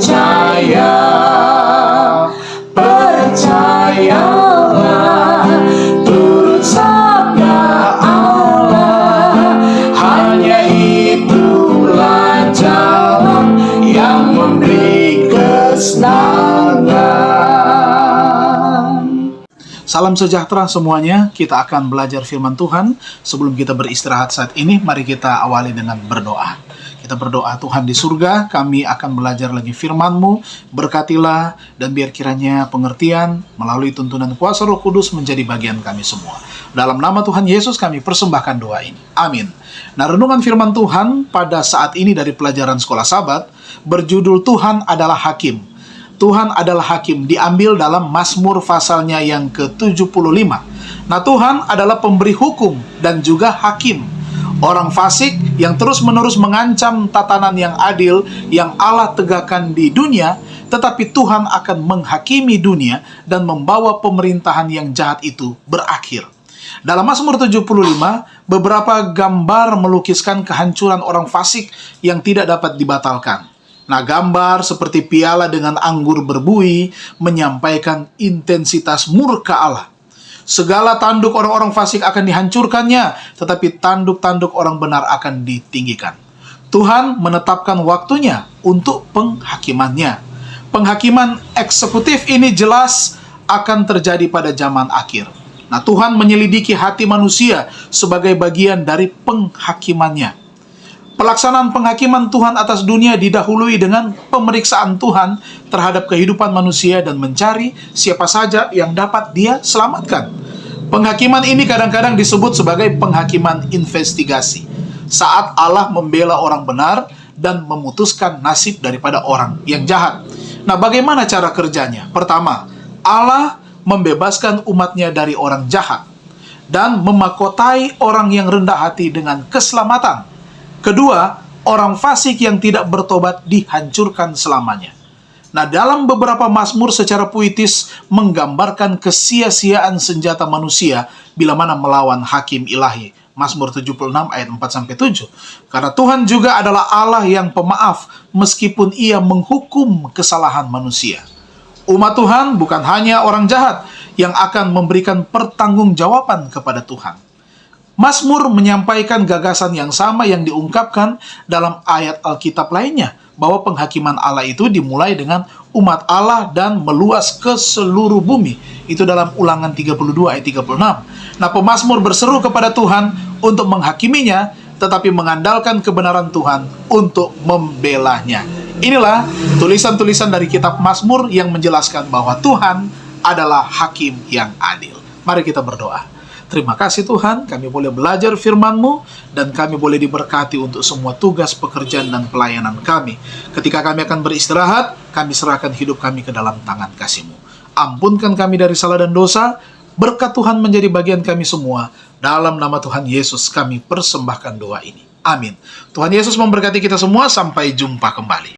percaya, percayalah, turut sabda Allah, hanya itulah jalan yang memberi kesenangan. Salam sejahtera semuanya, kita akan belajar firman Tuhan. Sebelum kita beristirahat saat ini, mari kita awali dengan berdoa. Kita berdoa, Tuhan di surga, kami akan belajar lagi firman-Mu, berkatilah, dan biar kiranya pengertian melalui tuntunan kuasa Roh Kudus menjadi bagian kami semua. Dalam nama Tuhan Yesus kami persembahkan doa ini. Amin. Nah, renungan firman Tuhan pada saat ini dari pelajaran Sekolah Sabat, berjudul Tuhan adalah Hakim. Tuhan adalah Hakim, diambil dalam Mazmur pasalnya yang ke-75. Nah, Tuhan adalah pemberi hukum dan juga Hakim. Orang fasik yang terus-menerus mengancam tatanan yang adil yang Allah tegakkan di dunia, tetapi Tuhan akan menghakimi dunia dan membawa pemerintahan yang jahat itu berakhir. Dalam Mazmur 75, beberapa gambar melukiskan kehancuran orang fasik yang tidak dapat dibatalkan. Nah, gambar seperti piala dengan anggur berbuih menyampaikan intensitas murka Allah. Segala tanduk orang-orang fasik akan dihancurkannya, tetapi tanduk-tanduk orang benar akan ditinggikan. Tuhan menetapkan waktunya untuk penghakimannya. Penghakiman eksekutif ini jelas akan terjadi pada zaman akhir. Nah, Tuhan menyelidiki hati manusia sebagai bagian dari penghakimannya. Pelaksanaan penghakiman Tuhan atas dunia didahului dengan pemeriksaan Tuhan terhadap kehidupan manusia dan mencari siapa saja yang dapat Dia selamatkan. Penghakiman ini kadang-kadang disebut sebagai penghakiman investigasi, saat Allah membela orang benar dan memutuskan nasib daripada orang yang jahat. Nah, bagaimana cara kerjanya? Pertama, Allah membebaskan umatnya dari orang jahat dan memakotai orang yang rendah hati dengan keselamatan. Kedua, orang fasik yang tidak bertobat dihancurkan selamanya. Nah, dalam beberapa mazmur secara puitis menggambarkan kesia-siaan senjata manusia bila mana melawan hakim ilahi. Mazmur 76 ayat 4-7. Karena Tuhan juga adalah Allah yang pemaaf meskipun Ia menghukum kesalahan manusia. Umat Tuhan bukan hanya orang jahat yang akan memberikan pertanggungjawaban kepada Tuhan. Mazmur menyampaikan gagasan yang sama yang diungkapkan dalam ayat Alkitab lainnya, bahwa penghakiman Allah itu dimulai dengan umat Allah dan meluas ke seluruh bumi. Itu dalam Ulangan 32 ayat 36. Nah, pemazmur berseru kepada Tuhan untuk menghakiminya, tetapi mengandalkan kebenaran Tuhan untuk membelanya. Inilah tulisan-tulisan dari kitab Mazmur yang menjelaskan bahwa Tuhan adalah hakim yang adil. Mari kita berdoa. Terima kasih Tuhan, kami boleh belajar firman-Mu, dan kami boleh diberkati untuk semua tugas, pekerjaan, dan pelayanan kami. Ketika kami akan beristirahat, kami serahkan hidup kami ke dalam tangan kasih-Mu. Ampunkan kami dari salah dan dosa, berkat Tuhan menjadi bagian kami semua. Dalam nama Tuhan Yesus kami persembahkan doa ini. Amin. Tuhan Yesus memberkati kita semua, sampai jumpa kembali.